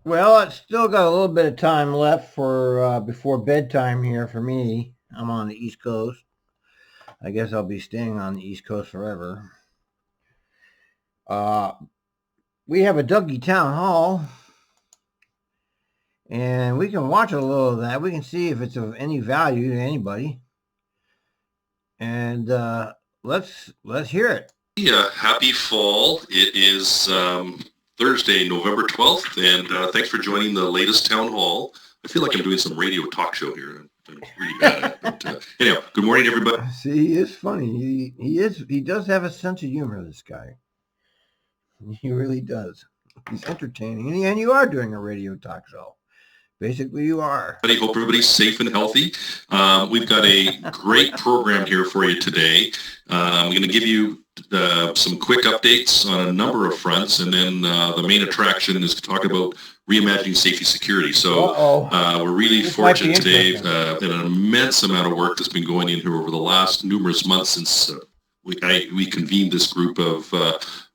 Well, it's still got a little bit of time left for before bedtime here for me. I'm on the East Coast. I guess I'll be staying on the East Coast forever. Uh, we have a Dougie Town Hall, and we can watch a little of that. We can see if it's of any value to anybody, and let's hear it. Yeah, happy fall. It is Thursday, November 12th, and thanks for joining the latest town hall. I feel like I'm doing some radio talk show here. I'm really bad at it. But, anyhow, good morning, everybody. See, he is funny. He does have a sense of humor, this guy. He really does. He's entertaining, and you are doing a radio talk show. Basically, you are. I hope everybody's safe and healthy. We've got a great program here for you today. I'm going to give you some quick updates on a number of fronts, and then the main attraction is to talk about reimagining safety security. So we're really fortunate today. An immense amount of work that's been going in here over the last numerous months since we convened this group of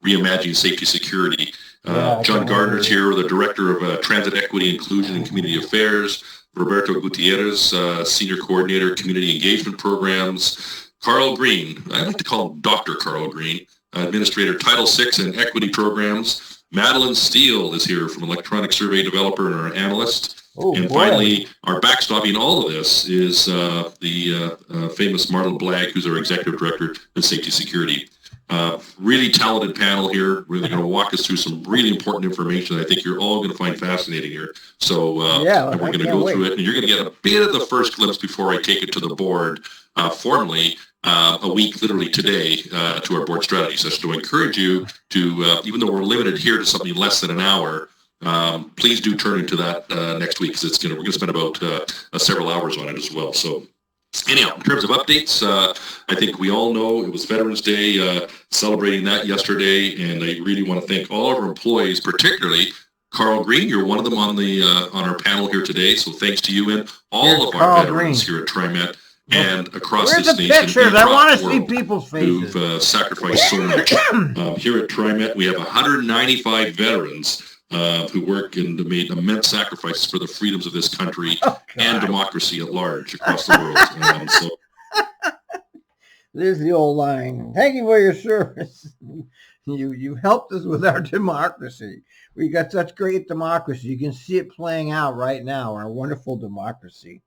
reimagining safety security. John Gardner's here, the Director of Transit Equity, Inclusion, and Community Affairs. Roberto Gutierrez, Senior Coordinator, Community Engagement Programs. Carl Green, I like to call him Dr. Carl Green, Administrator, Title VI and Equity Programs. Madeline Steele is here from Electronic Survey Developer and our analyst. Finally, our backstopping all of this is the famous Marlon Blagg, who's our Executive Director of Safety Security. Really talented panel here. We're going to walk us through some really important information that I think you're all going to find fascinating here. So we're going to go through it, and you're going to get a bit of the first glimpse before I take it to the board formally a week, literally today, to our board strategy session. So I encourage you to, even though we're limited here to something less than an hour, please do turn into that next week, because we're going to spend about several hours on it as well. So anyhow, in terms of updates, I think we all know it was Veterans Day, celebrating that yesterday, and I really want to thank all of our employees, particularly Carl Green. You're one of them on our panel here today, so thanks to you and all of our veterans here at Trimet and across this nation. Where's the pictures? I want to see people's faces. Who've sacrificed so much. Here at Trimet, we have 195 veterans who work and made immense sacrifices for the freedoms of this country and democracy at large across the world. There's the old line. Thank you for your service. You helped us with our democracy. We got such great democracy. You can see it playing out right now, our wonderful democracy.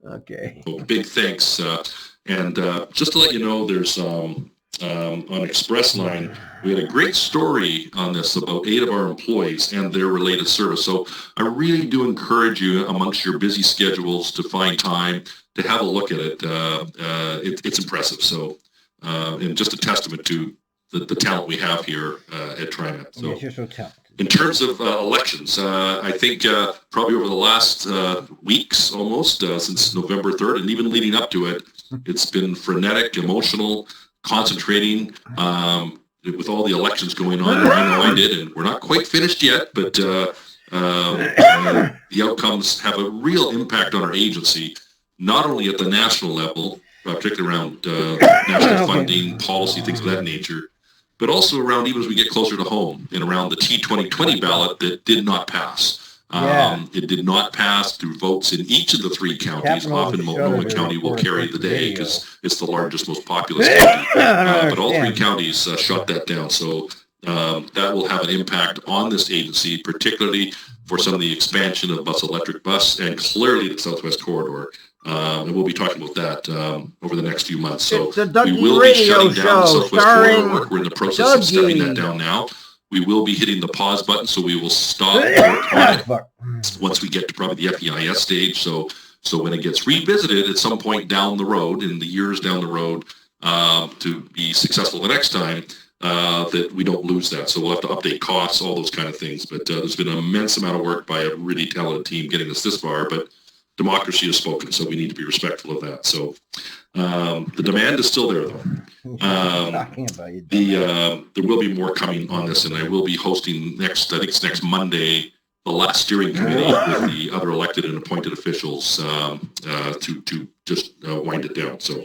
Okay. Well, big thanks. And just to let you know, there's on Express Line, we had a great story on this about 8 of our employees and their related service. So I really do encourage you, amongst your busy schedules, to find time to have a look at it. It's impressive. So, and just a testament to the talent we have here at Trimet. So, yes, you're so talented. In terms of elections, I think probably over the last weeks, almost since November 3rd, and even leading up to it, it's been frenetic, emotional, concentrating with all the elections going on. And I know I did, and we're not quite finished yet, but the outcomes have a real impact on our agency, not only at the national level, particularly around national funding, policy, things of that nature, but also around, even as we get closer to home, and around the T2020 ballot that did not pass. It did not pass through votes in each of the 3 counties. Often Multnomah County will carry the day because it's the largest, most populous county. But all 3 counties shut that down. So that will have an impact on this agency, particularly for some of the expansion of bus electric bus and clearly the Southwest Corridor. And we'll be talking about that over the next few months. So we will be shutting down the Southwest Corridor. We're in the process of stepping that down now. We will be hitting the pause button, so we will stop once we get to probably the FEIS stage. So when it gets revisited at some point down the road, in the years down the road, to be successful the next time, that we don't lose that. So we'll have to update costs, all those kind of things. But there's been an immense amount of work by a really talented team getting us this far. But democracy has spoken, so we need to be respectful of that. So the demand is still there, though. There will be more coming on this, and I will be hosting next Monday, the last steering committee with the other elected and appointed officials to just wind it down. So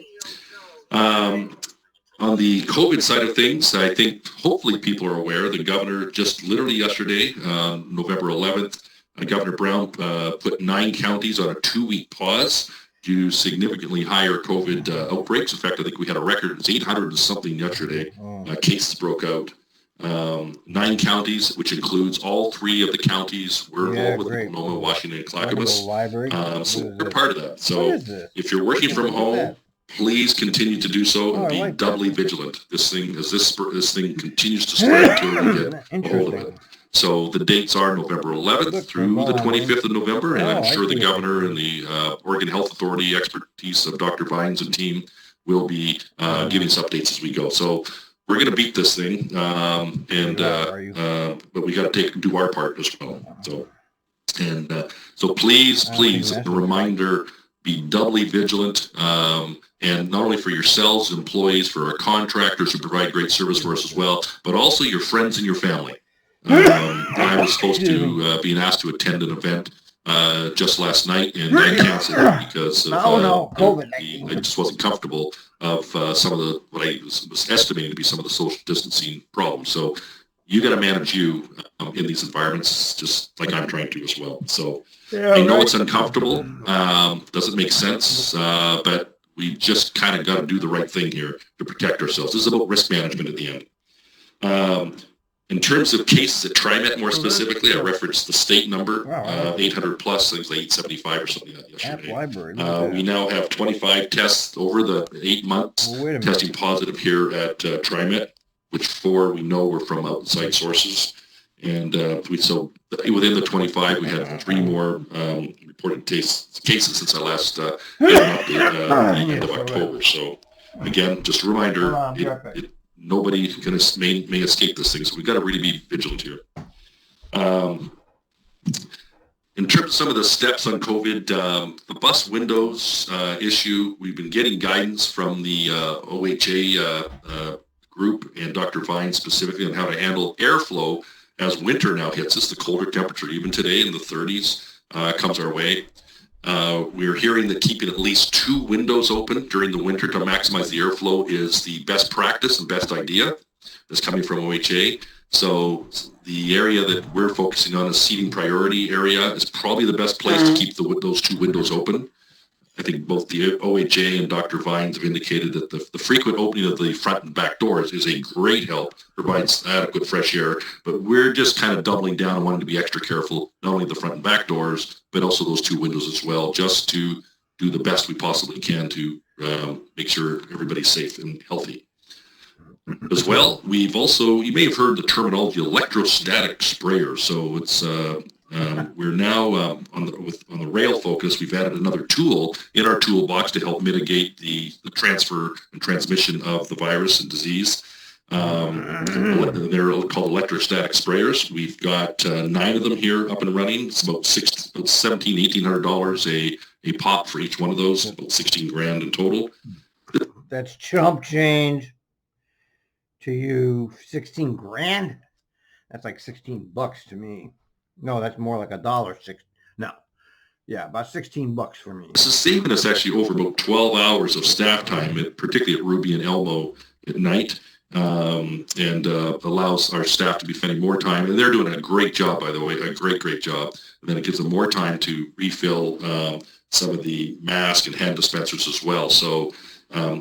On the COVID side of things, I think hopefully people are aware. The governor just literally yesterday, November 11th, Governor Brown put 9 counties on a 2-week pause due to significantly higher COVID outbreaks. In fact, I think we had a record. It's 800 and something yesterday. Cases broke out. 9 counties, which includes all 3 of the counties we're involved with, Multnomah, Washington, and Clackamas. So we're part of that. So if you're working from home, please continue to do so and be doubly vigilant. This thing, as this thing continues to spread until we get a hold of it. So the dates are November 11th through the 25th of November, and I'm sure the governor and the Oregon Health Authority expertise of Dr. Vines and team will be giving us updates as we go. So we're going to beat this thing, but we got to do our part as well. So please, a reminder: be doubly vigilant, and not only for yourselves, employees, for our contractors who provide great service for us as well, but also your friends and your family. I was supposed to being asked to attend an event just last night, and I canceled it because of I just wasn't comfortable of some of the what I was estimating to be some of the social distancing problems. So you got to manage you in these environments, just like I'm trying to as well. So I know it's uncomfortable, doesn't make sense, but we just kind of got to do the right thing here to protect ourselves. This is about risk management at the end. In terms of cases at Trimet, more specifically, I referenced the state number, 800 plus, things like 875 or something like that yesterday. We now have 25 tests over the 8 months testing positive here at Trimet, which 4 we know were from outside sources. And so within the 25, we had 3 more reported cases since I last gave an update at the end of October. So again, just a reminder, nobody may escape this thing, so we've got to really be vigilant here. In terms of some of the steps on COVID, the bus windows issue, we've been getting guidance from the OHA group and Dr. Vine specifically on how to handle airflow as winter now hits us. The colder temperature, even today in the 30s, comes our way. We're hearing that keeping at least 2 windows open during the winter to maximize the airflow is the best practice and best idea. That's coming from OHA. So the area that we're focusing on, the seating priority area, is probably the best place to keep those 2 windows open. I think both the OHA and Dr. Vines have indicated that the frequent opening of the front and back doors is a great help, provides adequate fresh air, but we're just kind of doubling down and wanting to be extra careful, not only the front and back doors, but also those 2 windows as well, just to do the best we possibly can to make sure everybody's safe and healthy. As well, you may have heard the terminology electrostatic sprayers. So it's we're now on the rail focus. We've added another tool in our toolbox to help mitigate the transfer and transmission of the virus and disease. They're called electrostatic sprayers. We've got 9 of them here up and running. It's about $1,800 a pop for each one of those. About 16 grand in total. That's chump change to you. 16 grand. That's like $16 to me. No, that's more like $1.06. No. Yeah, about $16 for me. This is saving us actually over about 12 hours of staff time, particularly at Ruby and Elmo at night, and allows our staff to be spending more time. And they're doing a great job, by the way, a great job. And then it gives them more time to refill some of the mask and hand dispensers as well. So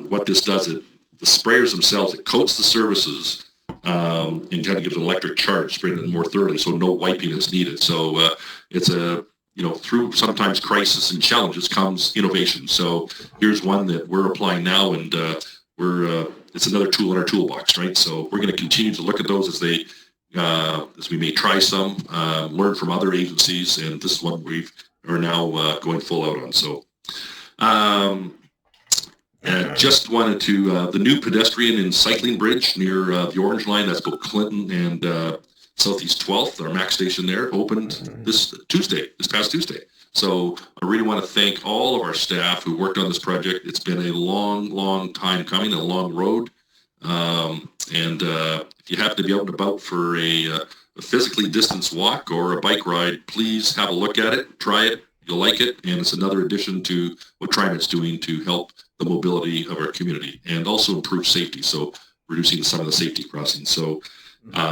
what this does, the sprayers themselves, it coats the surfaces and kind of gives an electric charge, spraying it more thoroughly, so no wiping is needed. So it's through sometimes crisis and challenges comes innovation. So here's one that we're applying now, and it's another tool in our toolbox, right? So we're going to continue to look at those as we may try some, learn from other agencies, and this is one we are now going full out on. So. Just wanted to, the new pedestrian and cycling bridge near the Orange Line, that's both Clinton and Southeast 12th, our MAC station there, opened this past Tuesday. So I really want to thank all of our staff who worked on this project. It's been a long time coming, a long road. And if you happen to be out and about for a physically distanced walk or a bike ride, please have a look at it, try it, You'll like it, and it's another addition to what Trimet's doing to help the mobility of our community and also improve safety, so reducing some of the safety crossings. So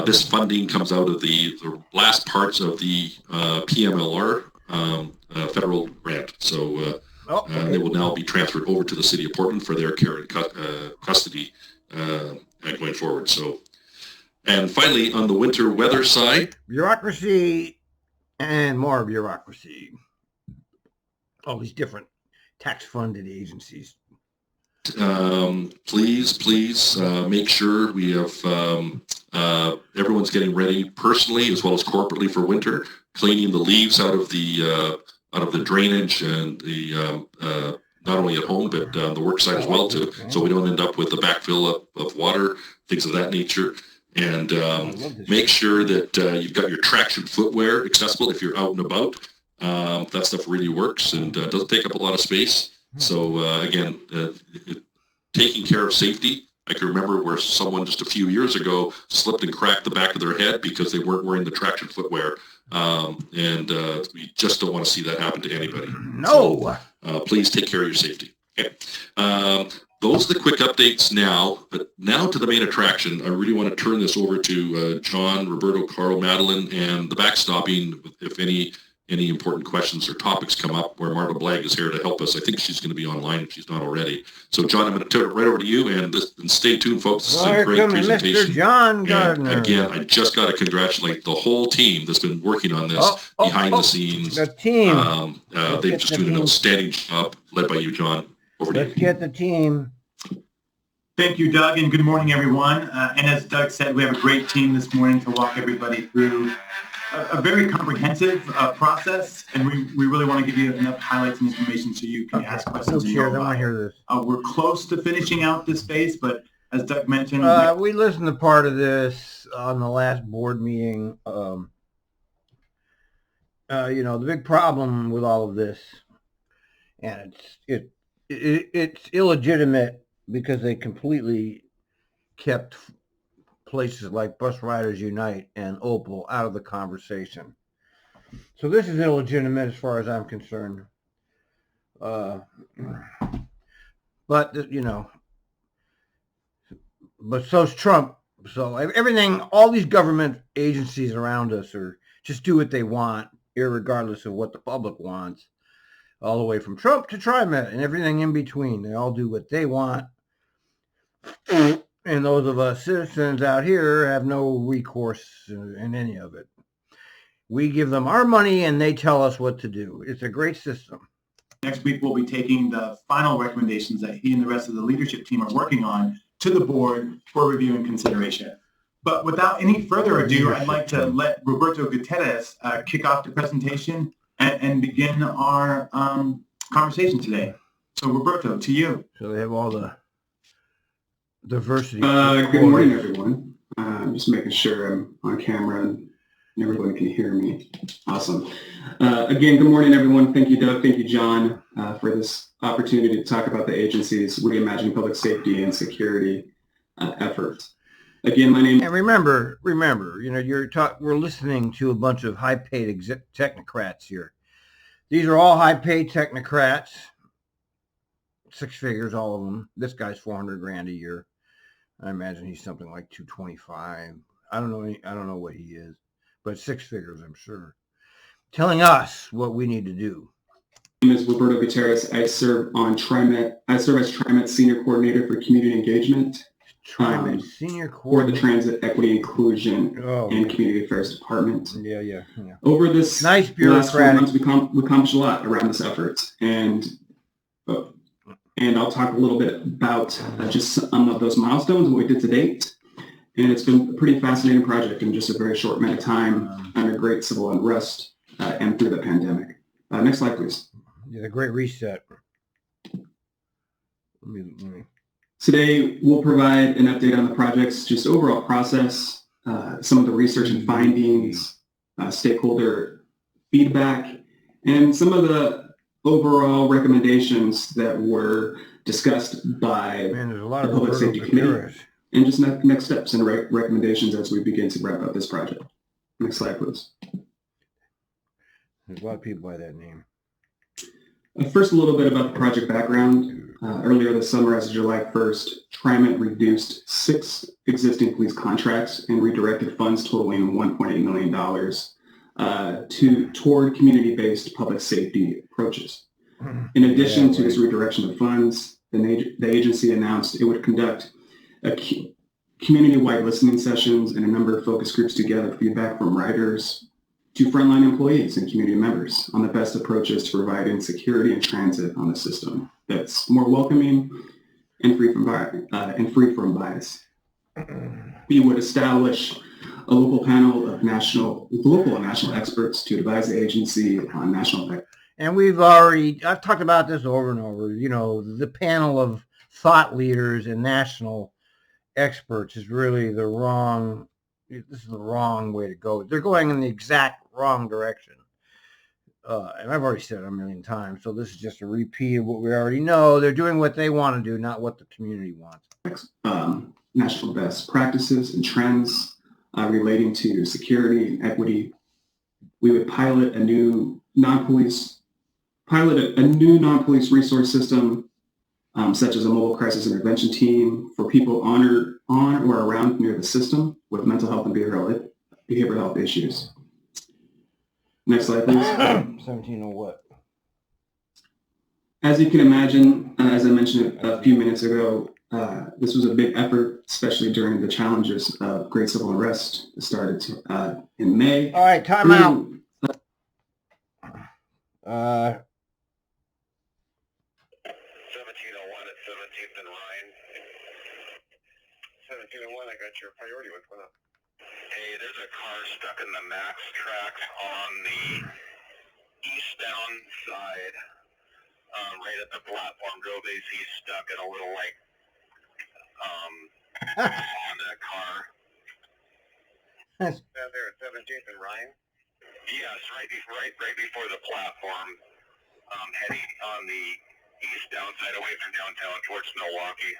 this funding comes out of the last parts of the PMLR federal grant. So they will now be transferred over to the city of Portland for their care and custody going forward. So, and finally, on the winter weather side, bureaucracy and more bureaucracy. All these different tax-funded agencies. Please make sure we have everyone's getting ready personally as well as corporately for winter, cleaning the leaves out of the drainage and the not only at home but the work site as well, too, so we don't end up with the backfill of water, things of that nature. And make sure that you've got your traction footwear accessible if you're out and about. That stuff really works and doesn't take up a lot of space. So again, taking care of safety. I can remember where someone just a few years ago slipped and cracked the back of their head because they weren't wearing the traction footwear. And we just don't want to see that happen to anybody. No. So, please take care of your safety. Okay. Those are the quick updates now, but now to the main attraction. I really want to turn this over to John, Roberto, Carl, Madeline, and the backstopping if any important questions or topics come up, where Marta Blagg is here to help us. I think she's going to be online if she's not already. So, John, I'm going to turn it right over to you, and stay tuned, folks. This is a great presentation. Mr. John Gardner. And again, I just got to congratulate the whole team that's been working on this behind the scenes. The team. They've just done an outstanding job, led by you, John. Over to you. Let's get the team. Thank you, Doug, and good morning, everyone. And as Doug said, we have a great team this morning to walk everybody through a very comprehensive process, and we really want to give you enough highlights and information so you can ask questions. I want to hear this. We're close to finishing out this phase, but as Doug mentioned, we listened to part of this on the last board meeting. The big problem with all of this, and it's illegitimate because they completely kept places like Bus Riders Unite and Opal out of the conversation. So this is illegitimate as far as I'm concerned. But so's Trump. So everything, all these government agencies around us are just do what they want, irregardless of what the public wants, all the way from Trump to Trimet and everything in between. They all do what they want. And those of us citizens out here have no recourse in any of it. We give them our money and they tell us what to do. It's a great system. Next week, we'll be taking the final recommendations that he and the rest of the leadership team are working on to the board for review and consideration. But without any further ado, I'd like to let Roberto Gutierrez kick off the presentation and begin our conversation today. So, Roberto, to you. So they have all the diversity. Good morning, everyone. I'm just making sure I'm on camera and everyone can hear me. Awesome. Again, good morning, everyone. Thank you, Doug. Thank you, John, for this opportunity to talk about the agency's Reimagining Public Safety and Security efforts. Again, my name. And remember, we're listening to a bunch of high-paid technocrats here. These are all high-paid technocrats. 6 figures, all of them. This guy's $400,000 a year. I imagine he's something like 225. I don't know what he is, but 6 figures, I'm sure. Telling us what we need to do. My name is Roberto Gutierrez. I serve on Trimet. I serve as Trimet's Senior Coordinator for Community Engagement. Trimet Senior for the Transit Equity Inclusion and Community Affairs Department. Yeah. Over this nice last 4 months, we accomplished a lot around this effort, and I'll talk a little bit about just some of those milestones, what we did to date. And it's been a pretty fascinating project in just a very short amount of time under great civil unrest and through the pandemic. Next slide, please. Yeah, the Great Reset. Let me. Today, we'll provide an update on the project's just overall process, some of the research and findings, stakeholder feedback, and some of the overall recommendations that were discussed by the Public Safety Committee, and just next steps and recommendations as we begin to wrap up this project. Next slide, please. There's a lot of people by that name. First, a little bit about the project background. Earlier this summer, as of July 1st, Trimet reduced 6 existing police contracts and redirected funds totaling $1.8 million toward community-based public safety approaches. In addition to this redirection of funds, the agency announced it would conduct community-wide listening sessions and a number of focus groups to gather feedback from riders to frontline employees and community members on the best approaches to providing security and transit on the system that's more welcoming and free from bias. We would establish a local panel of local and national experts to advise the agency on national. And I've talked about this over and over, the panel of thought leaders and national experts is really this is the wrong way to go. They're going in the exact wrong direction. And I've already said it a million times, so this is just a repeat of what we already know. They're doing what they want to do, not what the community wants. National best practices and trends relating to security and equity. We would pilot a new non-police resource system, such as a mobile crisis intervention team for people on or around near the system with mental health and behavioral health issues. Next slide, please. 17 or what? As you can imagine, as I mentioned a few minutes ago, this was a big effort, especially during the challenges of great civil unrest that started in May. All right, time out. 1701 at 17th and Ryan. 1701, I got your priority. What's going on? Hey, there's a car stuck in the max track on the eastbound side, right at the platform. Drove AC stuck in a little Honda car. Down there at 17th and Ryan. Yes, right before the platform, heading on the eastbound side away from downtown towards Milwaukee.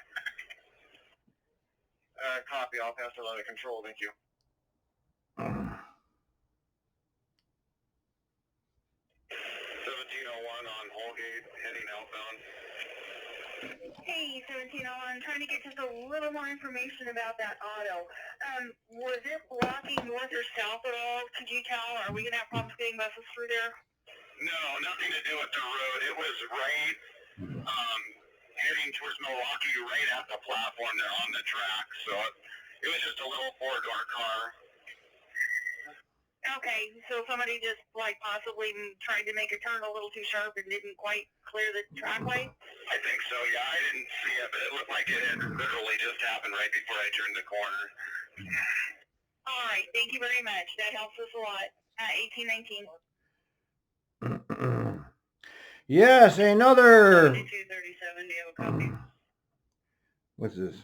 Copy. I'll pass it on to control. Thank you. 1701 on Holgate, heading outbound. Hey, 1701, trying to get just a little more information about that auto. Was it blocking north or south at all? Could you tell? Are we going to have problems getting buses through there? No, nothing to do with the road. It was right, heading towards Milwaukee, right at the platform there on the track. So it was just a little four-door car. Okay, so somebody just possibly tried to make a turn a little too sharp and didn't quite clear the trackway? I think so, yeah. I didn't see it, but it looked like it had literally just happened right before I turned the corner. All right, thank you very much. That helps us a lot. 1819. Yes, another. 2237, do you have a copy? What's this?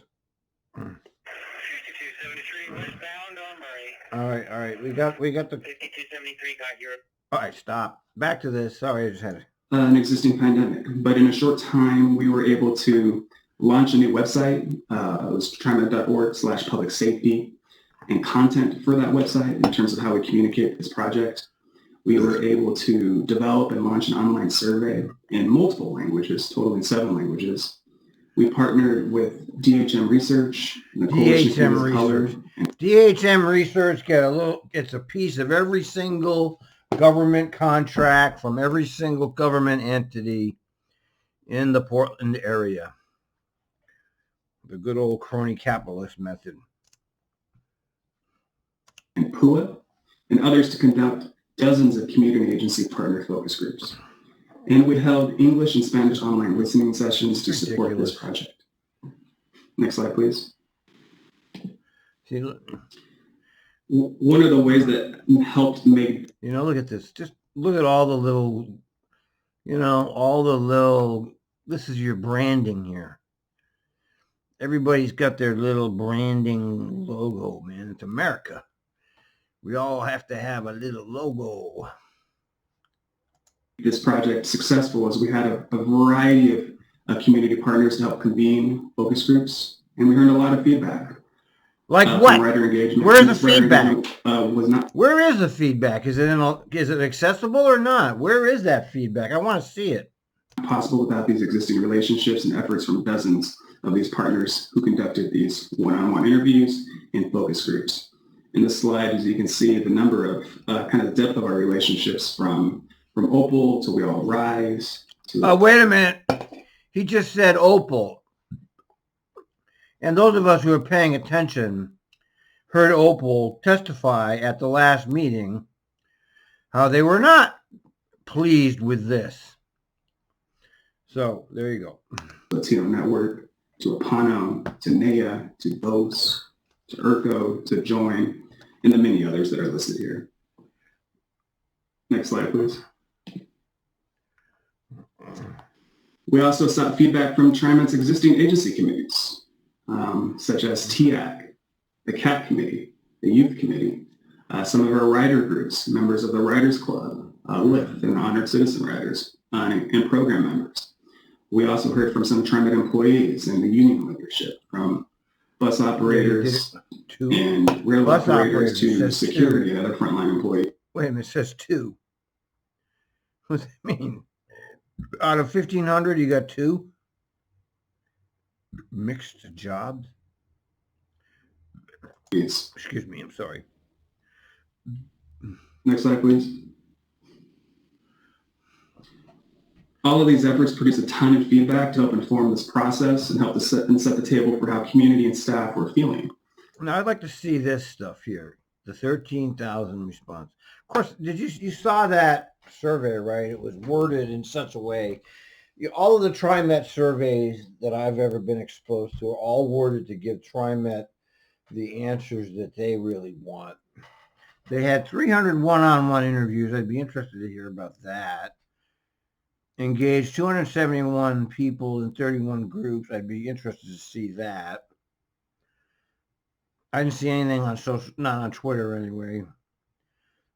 5273 westbound on Murray. All right. We got the. 5273 got your. All right, stop. Back to this. Sorry, I just had it. An existing pandemic, but in a short time, we were able to launch a new website. It was trimet.org/public safety, and content for that website in terms of how we communicate this project. We were able to develop and launch an online survey in multiple languages, totaling 7 languages. We partnered with DHM Research. And the DHM Research. DHM Research gets a piece of every single government contract from every single government entity in the Portland area. The good old crony capitalist method. And PUA and others to conduct dozens of community agency partner focus groups. And we held English and Spanish online listening sessions to support this project. Next slide, please. See, look. One of the ways that helped make... look at this. Just look at all the little, this is your branding here. Everybody's got their little branding logo, man. It's America. We all have to have a little logo. This project successful as we had a variety of community partners to help convene focus groups, and we heard a lot of feedback. Like what? Writer engagement. Where's the feedback? Where is the feedback? Is it accessible or not? Where is that feedback? I want to see it. possible without these existing relationships and efforts from dozens of these partners who conducted these one-on-one interviews and focus groups. In this slide, as you can see, the number of kind of depth of our relationships from Opal to We All Rise. Wait a minute. He just said Opal. And those of us who are paying attention heard Opal testify at the last meeting how they were not pleased with this. So there you go. Latino Network, to Apano, to NEA, to BOS, to ERCO, to Join, and the many others that are listed here. Next slide, please. We also sought feedback from TriMet's existing agency committees, such as TIAC, the CAT Committee, the Youth Committee, some of our writer groups, members of the Writers Club, LIFT, and Honored Citizen Writers, and program members. We also heard from some TriMet employees and the union leadership, from bus operators and rail operators to security and other frontline employees. Wait a minute, it says 2. What does that mean? Out of 1,500, you got 2? Mixed jobs? Yes. Excuse me, I'm sorry. Next slide, please. All of these efforts produce a ton of feedback to help inform this process and help to set the table for how community and staff were feeling. Now, I'd like to see this stuff here, the 13,000 response. Of course, you saw that survey, right? It was worded in such a way. All of the TriMet surveys that I've ever been exposed to are all worded to give TriMet the answers that they really want. They had 300 one-on-one interviews. I'd be interested to hear about that. Engaged 271 people in 31 groups. I'd be interested to see that. I didn't see anything on social, not on Twitter anyway.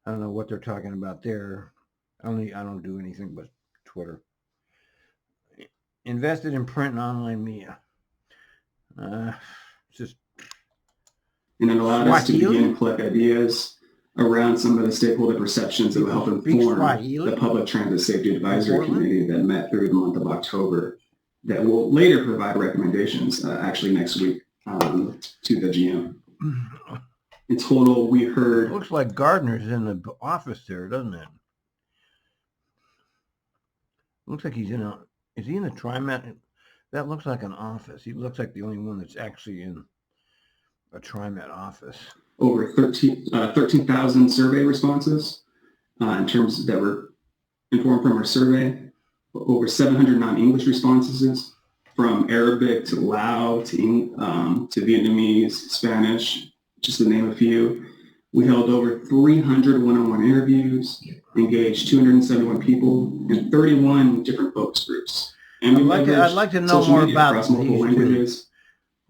I don't know what they're talking about there. I don't do anything but Twitter. Invested in print and online media. Just. And it allowed us to begin and collect ideas around some of the stakeholder perceptions that will help inform the Public Transit Safety Advisory Committee that met through the month of October, that will later provide recommendations, actually next week, to the GM. In total, we heard... Looks like Gardner's in the office there, doesn't it? Looks like he's in a... Is he in the TriMet? That looks like an office. He looks like the only one that's actually in a TriMet office. Over 13,000 survey responses in terms that were informed from our survey. Over 700 non-English responses from Arabic to Lao to Vietnamese, Spanish, just to name a few. We held over 300 one-on-one interviews, engaged 271 people in 31 different focus groups. And I'd like to know more about across multiple languages.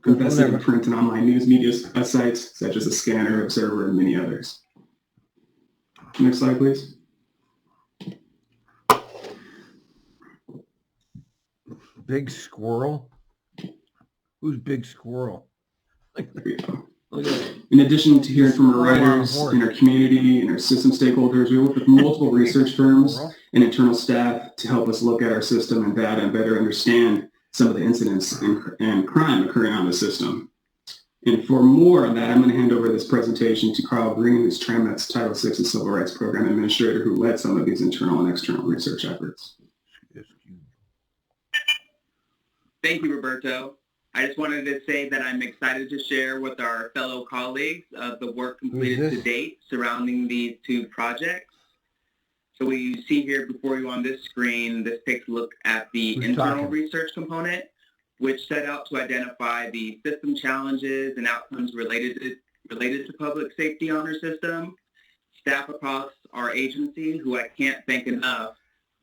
Invested in print and online news media sites such as the Scanner, Observer, and many others. Next slide, please. Big Squirrel? Who's Big Squirrel? There we go. In addition to hearing from our writers in our community and our system stakeholders, we work with multiple research firms and internal staff to help us look at our system and data and better understand some of the incidents and crime occurring on the system. And for more on that, I'm going to hand over this presentation to Carl Green, who's TriMet's Title VI and Civil Rights Program Administrator, who led some of these internal and external research efforts. Thank you, Roberto. I just wanted to say that I'm excited to share with our fellow colleagues the work completed to date surrounding these 2 projects. So what you see here before you on this screen, this takes a look at the internal research component, which set out to identify the system challenges and outcomes related to public safety on our system. Staff across our agency, who I can't thank enough,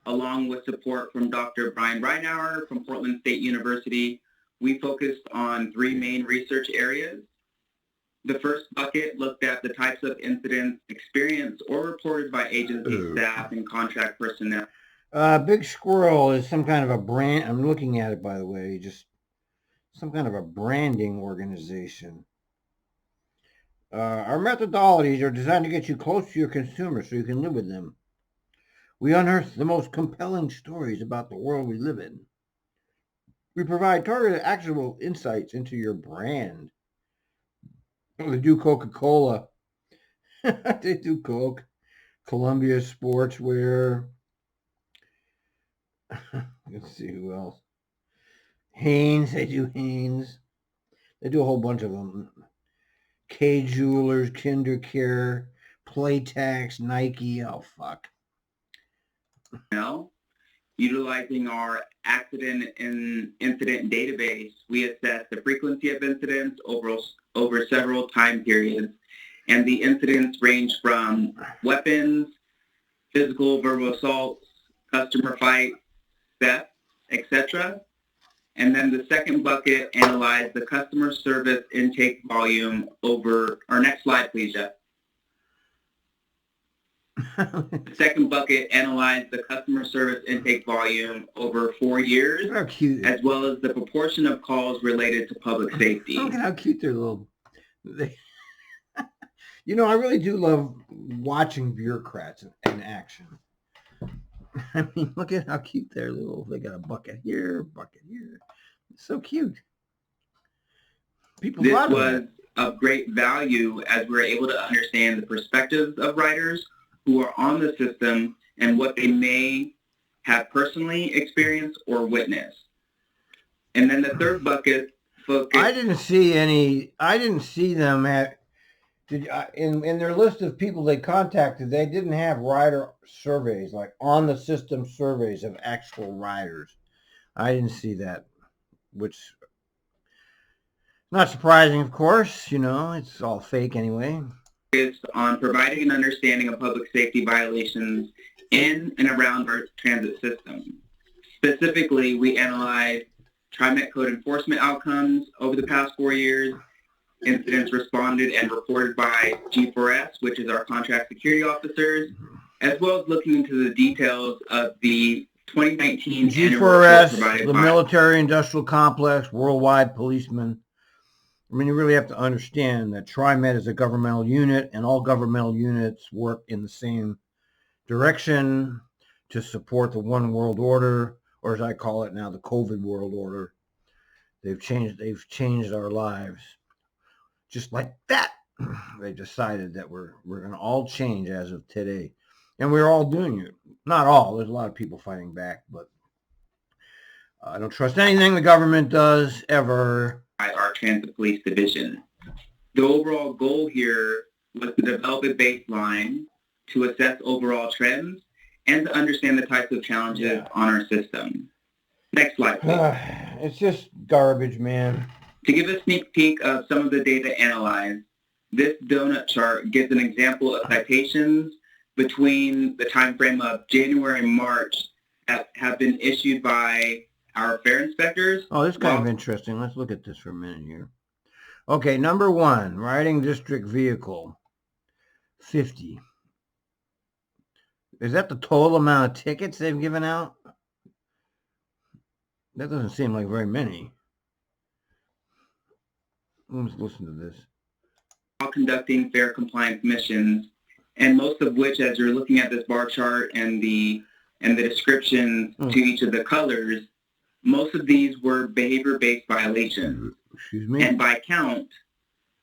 along with support from Dr. Brian Reinauer from Portland State University, we focused on 3 main research areas. The first bucket looked at the types of incidents experienced or reported by agency staff and contract personnel. Big Squirrel is some kind of a brand. I'm looking at it, by the way, just some kind of a branding organization. Our methodologies are designed to get you close to your consumers so you can live with them. We unearth the most compelling stories about the world we live in. We provide targeted, actionable insights into your brand. Oh, they do Coca-Cola. They do Coke. Columbia Sportswear. Let's see who else. Hanes. They do Hanes. They do a whole bunch of them. K Jewelers, Kinder Care, Playtex, Nike. Oh, fuck. Now, utilizing our accident and incident database, we assess the frequency of incidents over several time periods, and the incidents range from weapons, physical, verbal assaults, customer fights, theft, etc. And then the second bucket analyzed the customer service intake volume over, our next slide, please, Jeff. The second bucket analyzed the customer service intake volume over 4 years, Look how cute. as well as the proportion of calls related to public safety. Look at how cute they're little. You know, I really do love watching bureaucrats in action. I mean, look at how cute they're little. They got a bucket here, bucket here. It's so cute. People This thought of was that. of great value as we're able to understand the perspectives of riders who are on the system and what they may have personally experienced or witnessed. And then the third bucket focused. I didn't see them at. In their list of people they contacted, they didn't have rider surveys, like on the system surveys of actual riders. I didn't see that, which not surprising, of course. You know, it's all fake anyway. Focused on providing an understanding of public safety violations in and around our transit system. Specifically, we analyzed Trimet code enforcement outcomes over the past 4 years, incidents responded and reported by G4S, which is our contract security officers, as well as looking into the details of the 2019 G4S, the military industrial complex, worldwide policemen. I mean, you really have to understand that Trimet is a governmental unit, and all governmental units work in the same direction to support the one world order, or as I call it now, the COVID world order. They've changed our lives. Just like that, they decided that we're going to all change as of today. And we're all doing it. Not all. There's a lot of people fighting back, but I don't trust anything the government does ever. By our Transit Police Division. The overall goal here was to develop a baseline to assess overall trends and to understand the types of challenges on our system. Next slide, please. It's just garbage, man. To give a sneak peek of some of the data analyzed, this donut chart gives an example of citations between the time frame of January and March that have been issued by our fare inspectors. Oh, this is kind of interesting. Let's look at this for a minute here. Okay, number 1, riding district vehicle, 50. Is that the total amount of tickets they've given out? That doesn't seem like very many. Let's listen to this. While conducting fare compliance missions, and most of which, as you're looking at this bar chart and the description to each of the colors, most of these were behavior-based violations. Excuse me? And by count,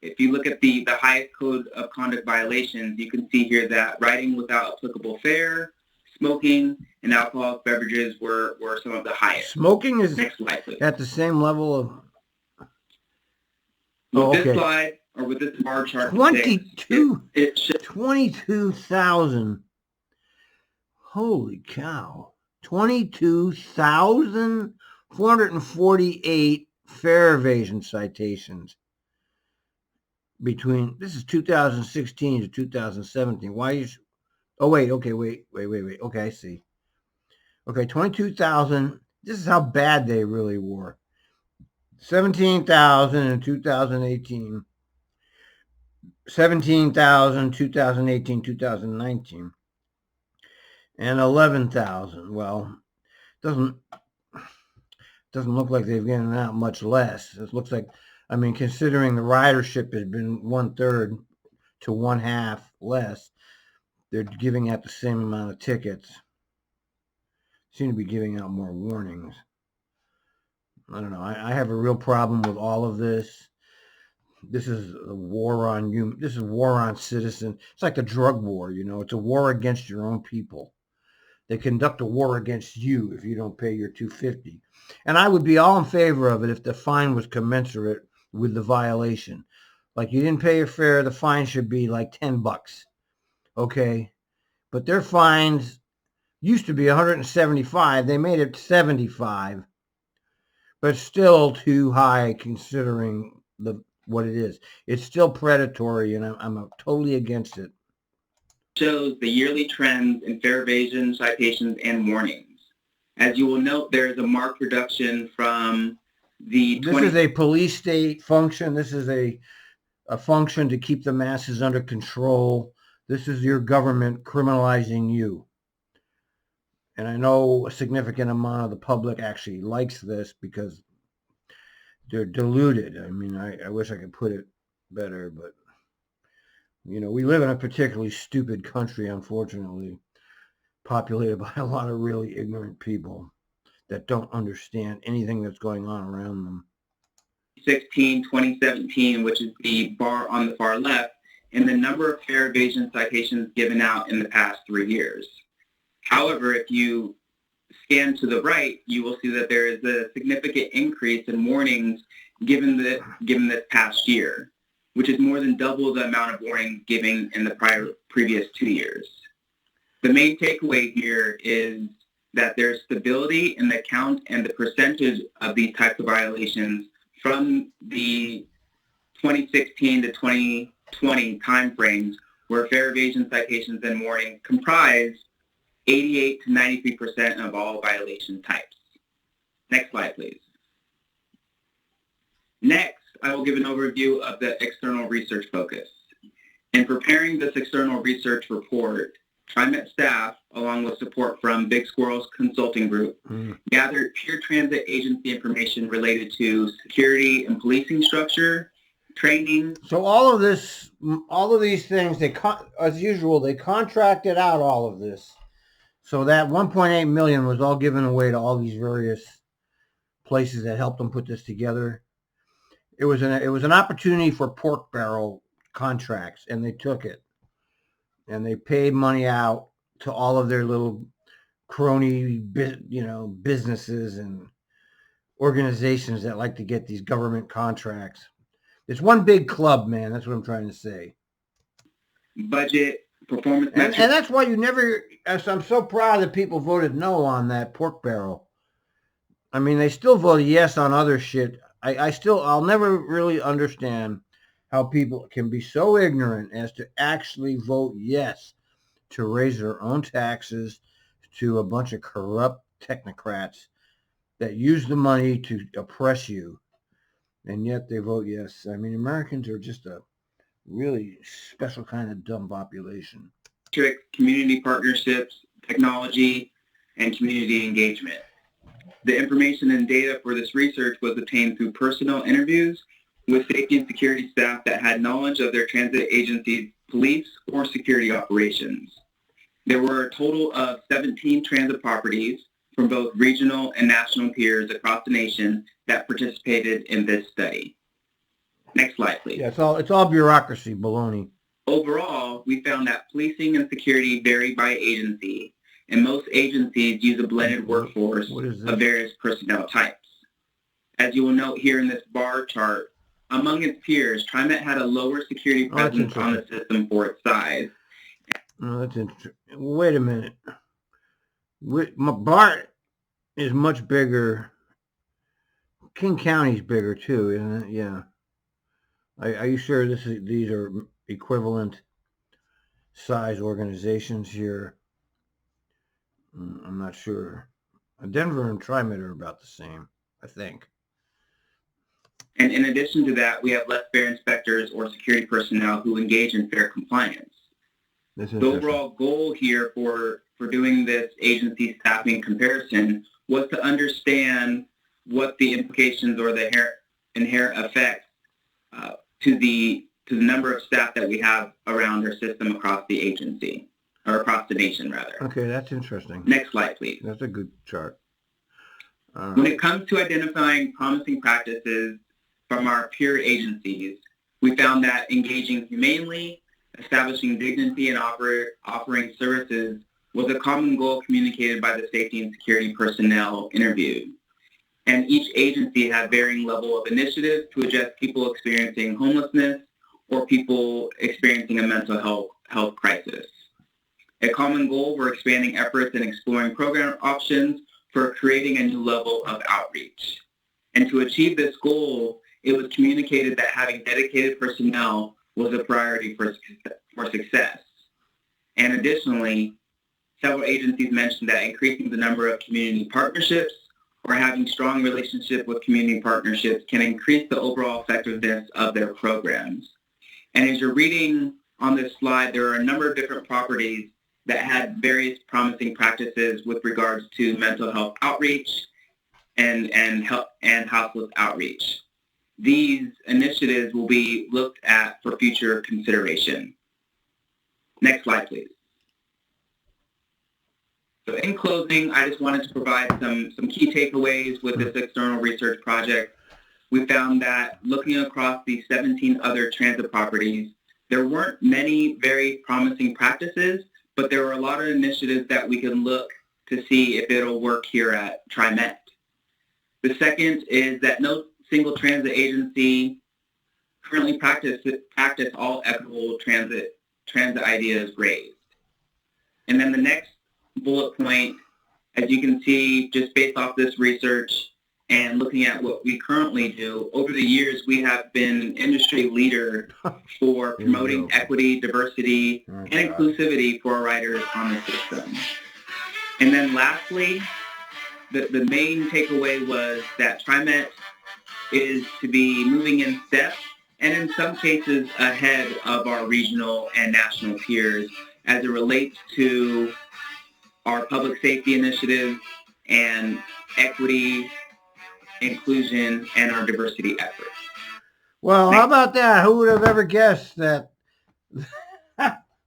if you look at the highest code of conduct violations, you can see here that riding without applicable fare, smoking, and alcoholic beverages were some of the highest. Smoking is Next slide, please. at the same level of... With this slide, or with this bar chart, 22,000. Holy cow. 22,448 fare evasion citations between, this is 2016 to 2017. Why is, oh wait, okay, wait. Okay, I see. Okay, 22,000. This is how bad they really were. 17,000 in 2018. 17,000 2018, 2019. And 11,000. Well, doesn't look like they've given out much less. It looks like, I mean, considering the ridership has been 1/3 to 1/2 less, they're giving out the same amount of tickets. seem to be giving out more warnings. I don't know. I have a real problem with all of this. This is a war on you. This is war on citizens. It's like the drug war, you know. It's a war against your own people. They conduct a war against you if you don't pay your $250. And I would be all in favor of it if the fine was commensurate with the violation. Like, you didn't pay your fare, the fine should be like $10. Okay? But their fines used to be $175. They made it $75. But still too high considering what it is. It's still predatory, and I'm totally against it. Shows the yearly trends in fare evasion, citations, and warnings. As you will note, there is a marked reduction from the... This is a police state function. This is a function to keep the masses under control. This is your government criminalizing you. And I know a significant amount of the public actually likes this because they're deluded. I mean, I wish I could put it better, but, you know, we live in a particularly stupid country, unfortunately, populated by a lot of really ignorant people that don't understand anything that's going on around them. 2017, which is the bar on the far left, and the number of fare evasion citations given out in the past 3 years. However, if you scan to the right, you will see that there is a significant increase in warnings given this past year, which is more than double the amount of warnings given in the previous 2 years. The main takeaway here is that there's stability in the count and the percentage of these types of violations from the 2016 to 2020 timeframes, where fare evasion citations and warnings comprise 88 to 93% of all violation types. Next slide, please. Next, I will give an overview of the external research focus. In preparing this external research report, Trimet staff, along with support from Big Squirrel's consulting group, gathered peer transit agency information related to security and policing structure, training. So all of these things, as usual, they contracted out all of this. So that 1.8 million was all given away to all these various places that helped them put this together. It was an opportunity for pork barrel contracts, and they took it. And they paid money out to all of their little crony, businesses and organizations that like to get these government contracts. It's one big club, man. That's what I'm trying to say. Budget, performance and that's why I'm so proud that people voted no on that pork barrel. I mean, they still voted yes on other shit. I'll never really understand how people can be so ignorant as to actually vote yes to raise their own taxes to a bunch of corrupt technocrats that use the money to oppress you, and yet they vote yes. I mean, Americans are just a really special kind of dumb population. Community partnerships, technology, and community engagement. The information and data for this research was obtained through personal interviews with safety and security staff that had knowledge of their transit agency's police or security operations. There were a total of 17 transit properties from both regional and national peers across the nation that participated in this study. Next slide, please. Yeah, it's all bureaucracy, baloney. Overall, we found that policing and security vary by agency, and most agencies use a blended workforce of various personnel types. As you will note here in this bar chart, among its peers, Trimet had a lower security presence on the system for its size. Oh, that's interesting. Wait a minute. BART is much bigger. King County's bigger too, isn't it? Yeah. Are you sure these are equivalent size organizations here? I'm not sure. Denver and Trimet are about the same, I think. And in addition to that, we have less fare inspectors or security personnel who engage in fare compliance. The overall goal here for doing this agency staffing comparison was to understand what the implications or the inherent effects to the number of staff that we have around our system across the agency, or across the nation, rather. Okay, that's interesting. Next slide, please. That's a good chart. When it comes to identifying promising practices from our peer agencies, we found that engaging humanely, establishing dignity, and offering services was a common goal communicated by the safety and security personnel interviewed. And each agency had varying level of initiatives to address people experiencing homelessness or people experiencing a mental health crisis. A common goal were expanding efforts and exploring program options for creating a new level of outreach. And to achieve this goal, it was communicated that having dedicated personnel was a priority for success. And additionally, several agencies mentioned that increasing the number of community partnerships or having strong relationship with community partnerships can increase the overall effectiveness of their programs. And as you're reading on this slide, there are a number of different properties that had various promising practices with regards to mental health outreach and houseless outreach. These initiatives will be looked at for future consideration. Next slide, please. So in closing, I just wanted to provide some key takeaways with this external research project. We found that looking across the 17 other transit properties, there weren't many very promising practices, but there were a lot of initiatives that we can look to see if it'll work here at Trimet. The second is that no single transit agency currently practice all equitable transit ideas raised. And then the next bullet point, as you can see, just based off this research and looking at what we currently do, over the years we have been an industry leader for promoting equity, diversity, and inclusivity for our riders on the system. And then lastly, the main takeaway was that Trimet is to be moving in step and in some cases ahead of our regional and national peers as it relates to our public safety initiatives and equity, inclusion, and our diversity efforts. Well, how about that? Who would have ever guessed that? Who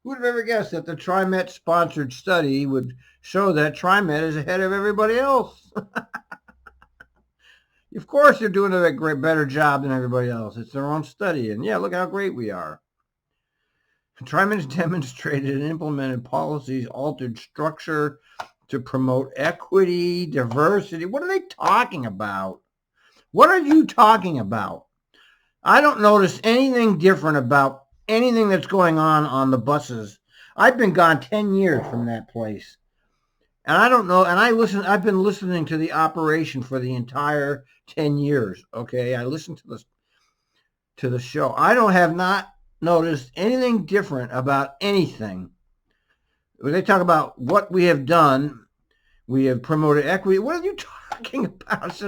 would have ever guessed that the Trimet sponsored study would show that Trimet is ahead of everybody else? Of course, they're doing a better job than everybody else. It's their own study, and yeah, look how great we are. Trimet has demonstrated and implemented policies, altered structure to promote equity, diversity. What are they talking about? What are you talking about? I don't notice anything different about anything that's going on the buses. I've been gone 10 years from that place. And I don't know, and I've been listening to the operation for the entire 10 years, okay? I listened to the show. I have not noticed anything different about anything. When they talk about what we have done, we have promoted equity. What are you talking about?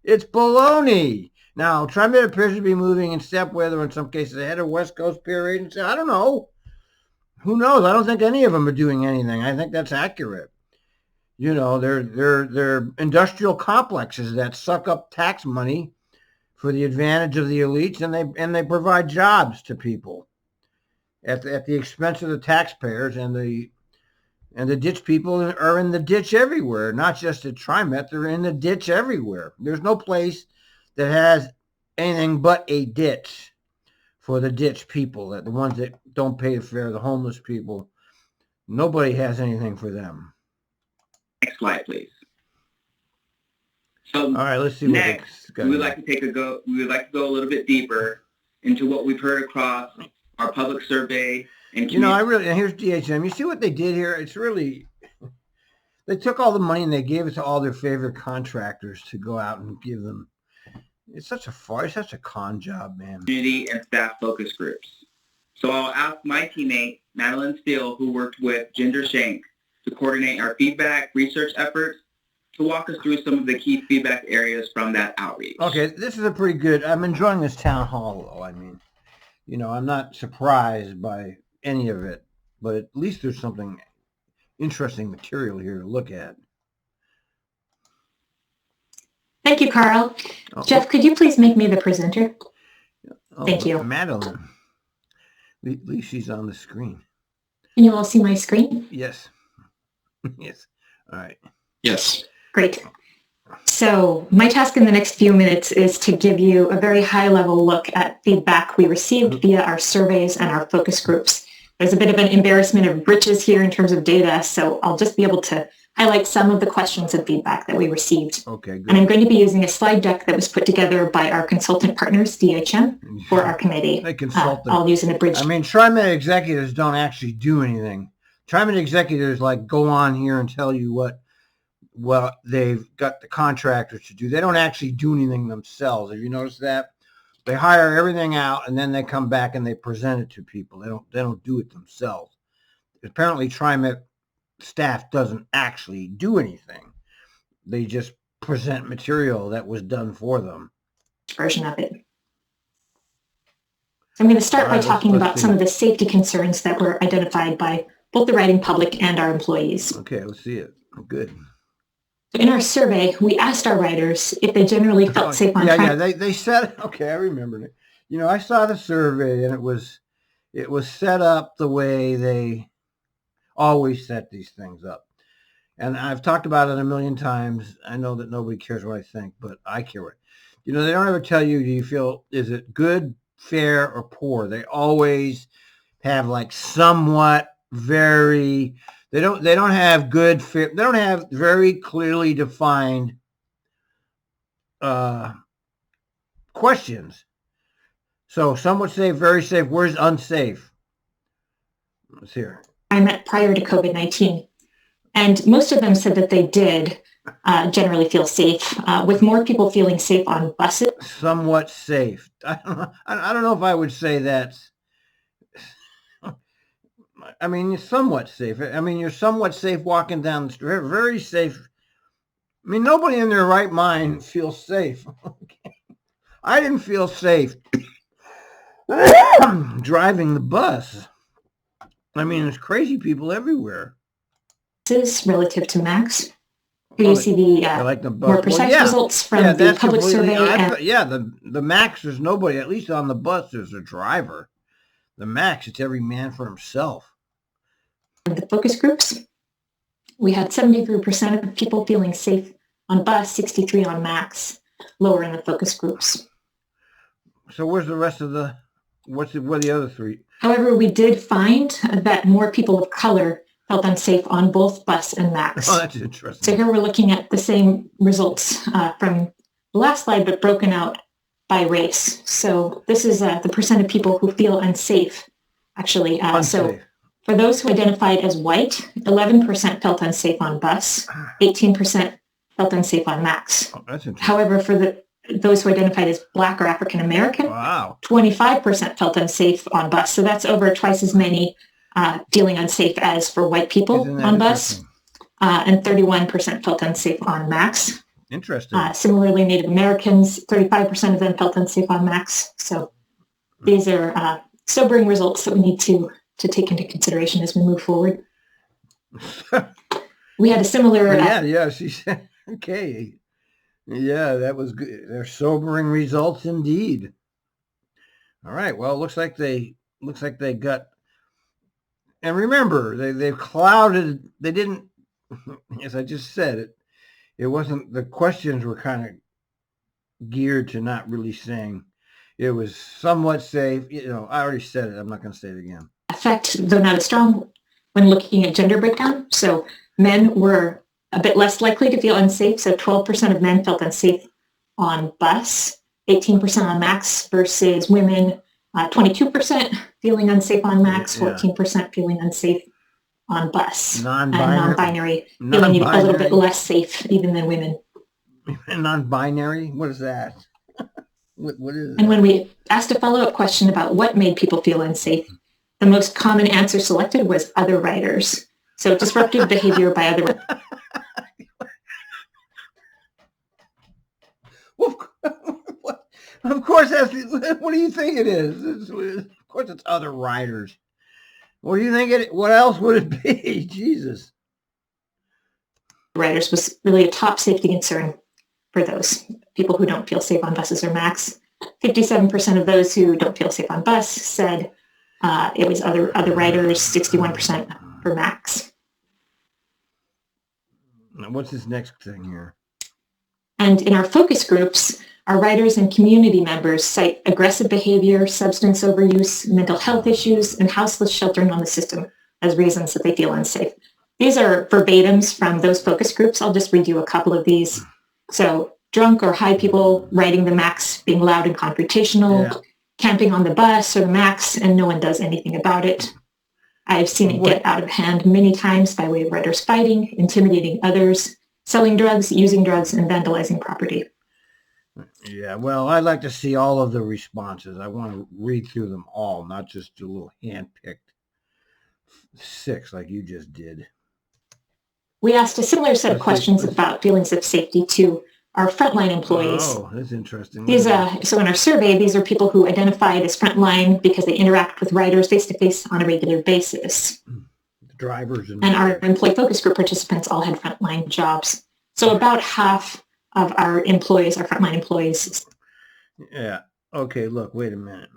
It's baloney. Now, Trimet appears to be moving in step with, or in some cases, ahead of West Coast peer agency. I don't know. Who knows? I don't think any of them are doing anything. I think that's accurate. You know, they're industrial complexes that suck up tax money for the advantage of the elites, and they provide jobs to people at the expense of the taxpayers, and the ditch people are in the ditch everywhere, not just at Trimet. They're in the ditch everywhere. There's no place that has anything but a ditch for the ditch people, the ones that don't pay the fare, the homeless people. Nobody has anything for them. Next slide, please. So, all right, let's see. Next, we would like to go a little bit deeper into what we've heard across our public survey and community. And here's DHM. You see what they did here? It's really, they took all the money and they gave it to all their favorite contractors to go out and give them. It's such a con job, man. Community and staff focus groups. So I'll ask my teammate, Madeline Steele, who worked with Ginger Shank, to coordinate our feedback research efforts, to walk us through some of the key feedback areas from that outreach. Okay, this is I'm enjoying this town hall, though. I mean, I'm not surprised by any of it, but at least there's something interesting material here to look at. Thank you, Carl. Jeff, could you please make me the presenter? Thank you. Madeline. At least she's on the screen. Can you all see my screen? Yes. Yes. All right. Yes. Great. So my task in the next few minutes is to give you a very high-level look at feedback we received via our surveys and our focus groups. There's a bit of an embarrassment of riches here in terms of data, so I'll just be able to highlight some of the questions and feedback that we received. Okay, good. And I'm going to be using a slide deck that was put together by our consultant partners, DHM, for our committee. They consult them. I'll use an abridged. I mean, Trimet executives don't actually do anything. Trimet executives like go on here and tell you what they've got the contractors to do. They don't actually do anything themselves. Have you noticed that? They hire everything out and then they come back and they present it to people. They don't do it themselves. Apparently Trimet staff doesn't actually do anything. They just present material that was done for them. Version of it. So I'm going to start by talking about some of the safety concerns that were identified by both the writing public and our employees. Okay, let's see it. Good. In our survey, we asked our writers if they generally felt safe on Yeah, they said, okay, I remember it. You know, I saw the survey and it was set up the way they always set these things up. And I've talked about it a million times. I know that nobody cares what I think, but I care what. You know, they don't ever tell you, do you feel, is it good, fair, or poor? They always have like somewhat very, they don't have good, fair, they don't have very clearly defined questions. So some would say very safe. Where's unsafe? Let's hear. I met prior to COVID-19. And most of them said that they did generally feel safe, with more people feeling safe on buses. Somewhat safe. I don't know if I would say that's, I mean, you're somewhat safe. I mean, you're somewhat safe walking down the street. Very safe. I mean, nobody in their right mind feels safe. I didn't feel safe driving the bus. I mean, there's crazy people everywhere. Relative to max. Here you see the more precise results from the public survey. The max, there's nobody, at least on the bus, there's a driver. The max, it's every man for himself. The focus groups, we had 73% of people feeling safe on bus, 63 on max, lower in the focus groups. So where's the rest of the, what are the other three? However, we did find that more people of color felt unsafe on both bus and max. Oh, that's interesting. So here we're looking at the same results from the last slide, but broken out by race. So this is the percent of people who feel unsafe, actually. Unsafe. So for those who identified as white, 11% felt unsafe on bus, 18% felt unsafe on max. Oh, that's interesting. However, for those who identified as black or African American, wow, 25% felt unsafe on bus. So that's over twice as many feeling unsafe as for white people on bus, and 31% felt unsafe on max. Interesting. Similarly, Native Americans, 35% of them felt unsafe on max. So these are sobering results that we need to take into consideration as we move forward. We had a similar... she said, okay. Yeah, that was good. They're sobering results indeed. All right, well, it looks like they got... And remember, they've clouded, they didn't, as I just said, it wasn't, the questions were kind of geared to not really saying, it was somewhat safe. You know, I already said it, I'm not going to say it again. Effect, though not as strong, when looking at gender breakdown. So men were a bit less likely to feel unsafe. So 12% of men felt unsafe on bus, 18% on max, versus women, 22% feeling unsafe on max, 14% feeling unsafe on bus. Non-binary feeling a little bit less safe even than women. Non-binary? What is that? What is And when we asked a follow-up question about what made people feel unsafe, the most common answer selected was other writers. So disruptive behavior by other writers. Of course, what do you think it is? Of course, it's other writers. What do you think what else would it be? Jesus. Writers was really a top safety concern for those people who don't feel safe on buses or max. 57% of those who don't feel safe on bus said It was other writers, 61% for max. Now, what's this next thing here? And in our focus groups, our writers and community members cite aggressive behavior, substance overuse, mental health issues, and houseless sheltering on the system as reasons that they feel unsafe. These are verbatims from those focus groups. I'll just read you a couple of these. So drunk or high people writing the max, being loud and confrontational, camping on the bus or the max, and no one does anything about it. I've seen it get out of hand many times by way of writers fighting, intimidating others, selling drugs, using drugs, and vandalizing property. Yeah, well, I'd like to see all of the responses. I want to read through them all, not just a little hand-picked 6 like you just did. We asked a similar set of questions about feelings of safety to our frontline employees. Oh, that's interesting. So in our survey, these are people who identified as frontline because they interact with writers face-to-face on a regular basis. Drivers and our employee focus group participants all had frontline jobs. So about half of our employees are frontline employees. Yeah. Okay, look, wait a minute.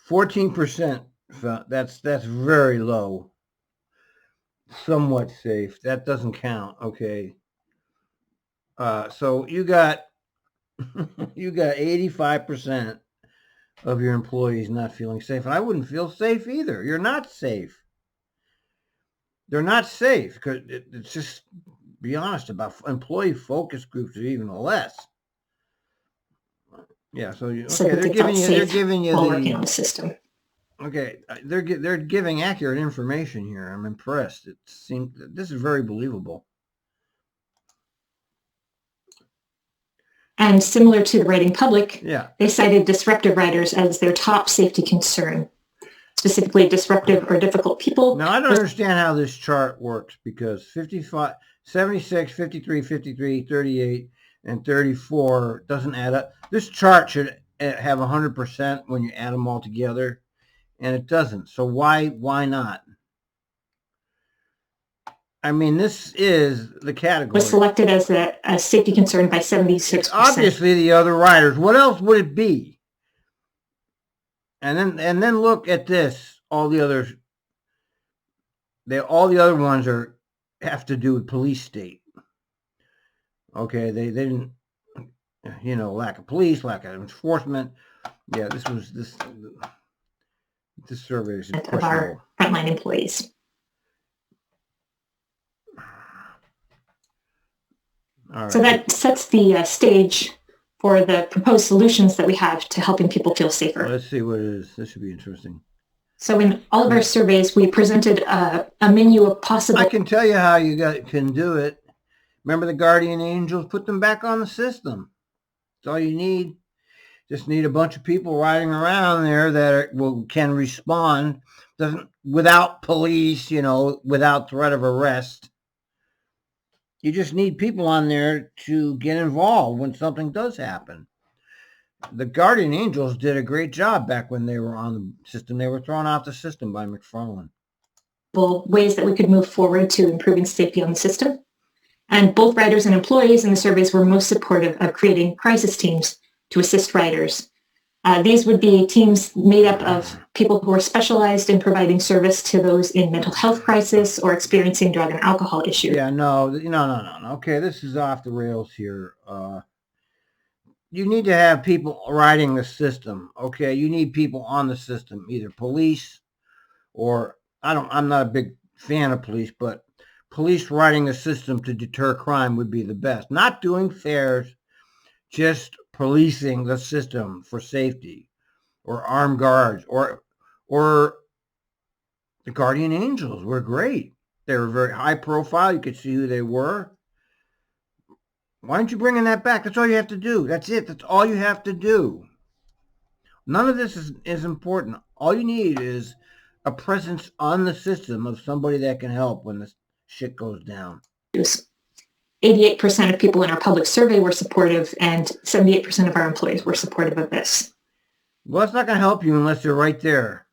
14%, that's very low. Somewhat safe. That doesn't count. Okay. So you got 85% of your employees not feeling safe. And I wouldn't feel safe either. You're not safe. They're not safe because it's just, be honest, about employee focus groups are even less. Yeah, so they're giving you working on the system. Okay, they're giving accurate information here. I'm impressed. It seems this is very believable. And similar to the writing public, yeah, they cited disruptive writers as their top safety concern, specifically disruptive or difficult people. Now, I don't understand how this chart works because 55, 76, 53, 53, 38, and 34 doesn't add up. This chart should have 100% when you add them all together, and it doesn't. So why not? I mean, this is the category. Was selected as a safety concern by 76%. Obviously, the other writers. What else would it be? And then look at this. All the others. All the other ones have to do with police state. Okay, they didn't. Lack of police, lack of enforcement. Yeah, this survey is questionable. Of our frontline employees. All right. So that sets the stage for the proposed solutions that we have to helping people feel safer. Let's see what it is. This should be interesting. So in all of our surveys, we presented a menu of possible... I can tell you how you can do it. Remember the guardian angels? Put them back on the system. That's all you need. Just need a bunch of people riding around there that can respond without police, without threat of arrest. You just need people on there to get involved when something does happen. The guardian angels did a great job back when they were on the system. They were thrown off the system by McFarland. Ways that we could move forward to improving safety on the system. And both writers and employees in the surveys were most supportive of creating crisis teams to assist writers. These would be teams made up of people who are specialized in providing service to those in mental health crisis or experiencing drug and alcohol issues. Yeah, no. Okay, this is off the rails here. You need to have people riding the system. Okay, you need people on the system, either police or I'm not a big fan of police, but police riding the system to deter crime would be the best. Not doing fairs, just policing the system for safety, or armed guards, or the guardian angels were great. They were very high profile. You could see who they were. Why aren't you bringing that back? That's all you have to do. That's it. That's all you have to do. None of this is important. All you need is a presence on the system of somebody that can help when this shit goes down. 88% of people in our public survey were supportive, and 78% of our employees were supportive of this. Well, it's not going to help you unless you're right there.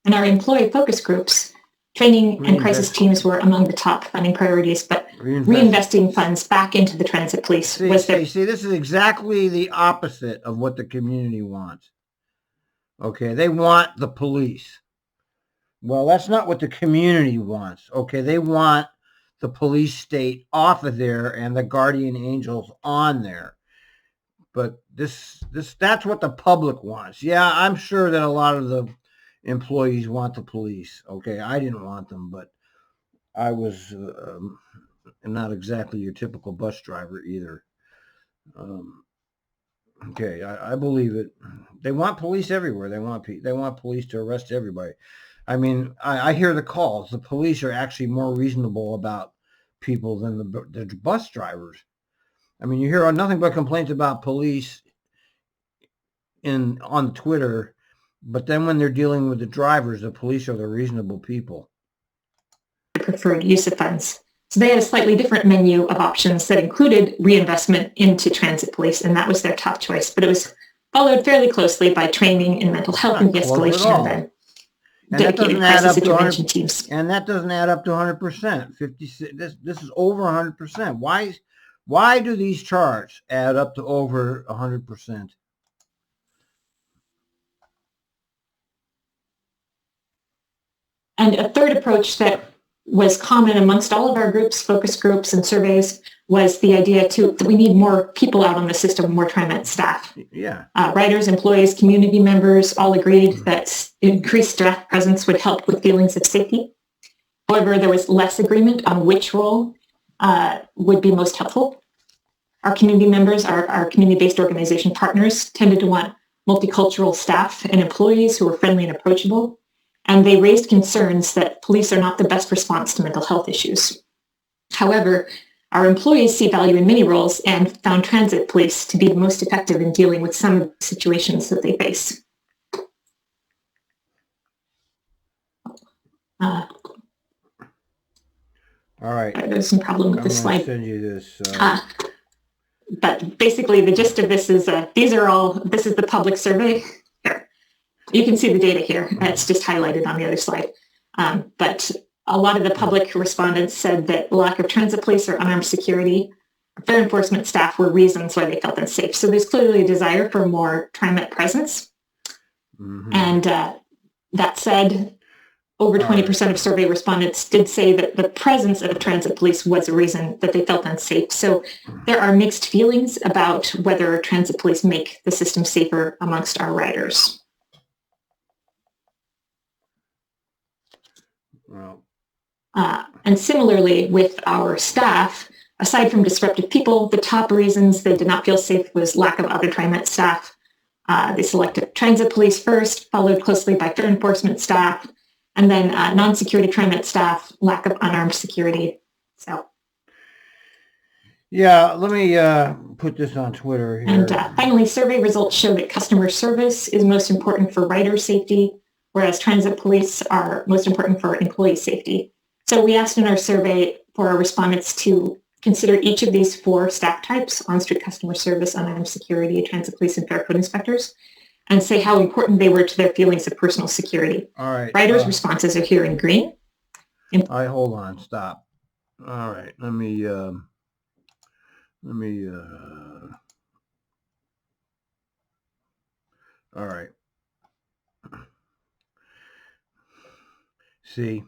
In our employee focus groups, training and crisis teams were among the top funding priorities, but reinvesting funds back into the transit police was their... See, this is exactly the opposite of what the community wants. Okay, they want the police. Well, that's not what the community wants. Okay, they want the police state off of there and the guardian angels on there. But that's what the public wants. Yeah, I'm sure that a lot of the employees want the police. Okay, I didn't want them, but I was not exactly your typical bus driver either. Okay, I believe it. They want police everywhere. They want police to arrest everybody. I mean, I hear the calls. The police are actually more reasonable about people than the bus drivers. I mean, you hear nothing but complaints about police on Twitter, but then when they're dealing with the drivers, the police are the reasonable people. Preferred use of funds. So they had a slightly different menu of options that included reinvestment into transit police, and that was their top choice. But it was followed fairly closely by training in mental health and de-escalation, and then dedicated crisis intervention teams. And that doesn't add up to 100%. This is over 100%. Why do these charts add up to over 100%? And a third approach that was common amongst all of our groups, focus groups and surveys, was the idea that we need more people out on the system, more TriMet staff. Yeah. Writers, employees, community members all agreed that increased staff presence would help with feelings of safety. However, there was less agreement on which role would be most helpful. Our community members, our community-based organization partners, tended to want multicultural staff and employees who were friendly and approachable. And they raised concerns that police are not the best response to mental health issues. However, our employees see value in many roles and found transit police to be the most effective in dealing with some of the situations that they face. All right. There's some problem with this slide. Send you this. But basically, the gist of this is this is the public survey. Here. You can see the data here. It's just highlighted on the other slide. But a lot of the public respondents said that lack of transit police or unarmed security, fair enforcement staff were reasons why they felt unsafe. So there's clearly a desire for more TriMet presence. Mm-hmm. And that said, over 20% of survey respondents did say that the presence of transit police was a reason that they felt unsafe. So there are mixed feelings about whether transit police make the system safer amongst our riders. Well. And similarly with our staff, aside from disruptive people, the top reasons they did not feel safe was lack of other TriMet staff. They selected transit police first, followed closely by fair enforcement staff, and then non-security TriMet staff, lack of unarmed security. So, yeah, let me put this on Twitter here. And finally, survey results show that customer service is most important for rider safety, whereas transit police are most important for employee safety. So we asked in our survey for our respondents to consider each of these 4 staff types: on-street customer service, unarmed security, transit police, and fair code inspectors, and say how important they were to their feelings of personal security. All right. Riders' responses are here in green. All right, hold on, stop. All right, let me all right. See,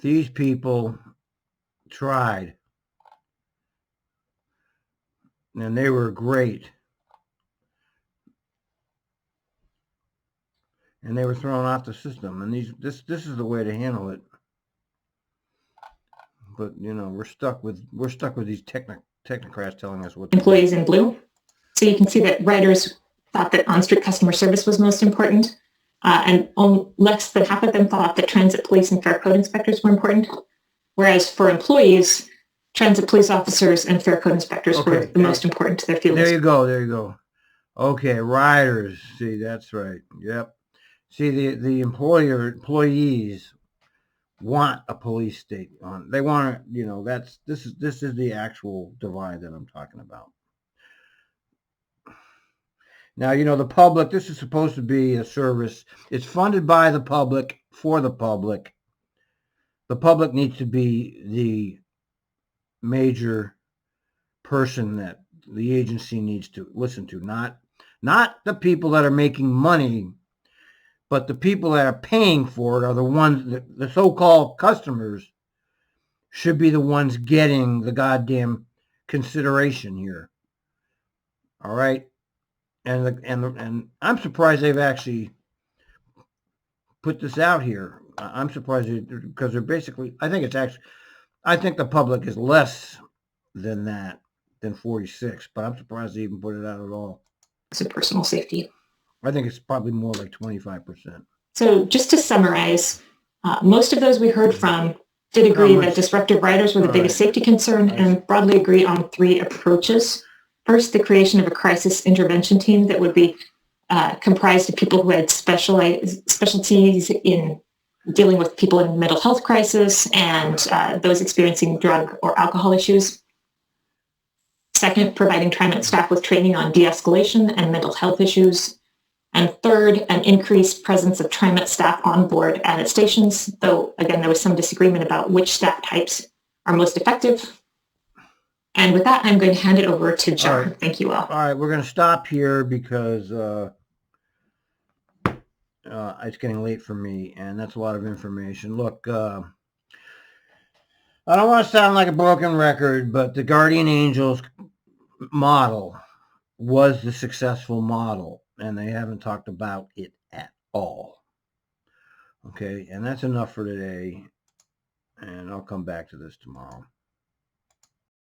these people tried, and they were great, and they were thrown off the system. And this is the way to handle it. But you know, we're stuck with these technocrats telling us what to employees do. In blue. So you can see that riders thought that on-street customer service was most important. And less than half of them thought that transit police and fair code inspectors were important. Whereas for employees, transit police officers and fair code inspectors were the most important to their feelings. There you go. Okay, riders. See, that's right. Yep. See, the employees want a police state on. They want to, you know, this is the actual divide that I'm talking about. Now, you know, the public, this is supposed to be a service. It's funded by the public for the public. The public needs to be the major person that the agency needs to listen to, not the people that are making money But the people that are paying for it are the ones, the so-called customers should be the ones getting the goddamn consideration here. All right? And I'm surprised they've actually put this out here. I'm surprised because they're basically, I think the public is less than that, than 46, but I'm surprised they even put it out at all. It's a personal safety. I think it's probably more like 25%. So just to summarize, most of those we heard from did agree that disruptive riders were the biggest safety concern and broadly agree on 3 approaches. First, the creation of a crisis intervention team that would be comprised of people who had specialties in dealing with people in mental health crisis and those experiencing drug or alcohol issues. Second, providing TriMet staff with training on de-escalation and mental health issues. And third, an increased presence of TriMet staff on board at its stations, though, again, there was some disagreement about which staff types are most effective. And with that, I'm going to hand it over to John. All right. Thank you all. All right, we're going to stop here because it's getting late for me, and that's a lot of information. Look, I don't want to sound like a broken record, but the Guardian Angels model was the successful model, and they haven't talked about it at all. Okay, and that's enough for today, and I'll come back to this tomorrow.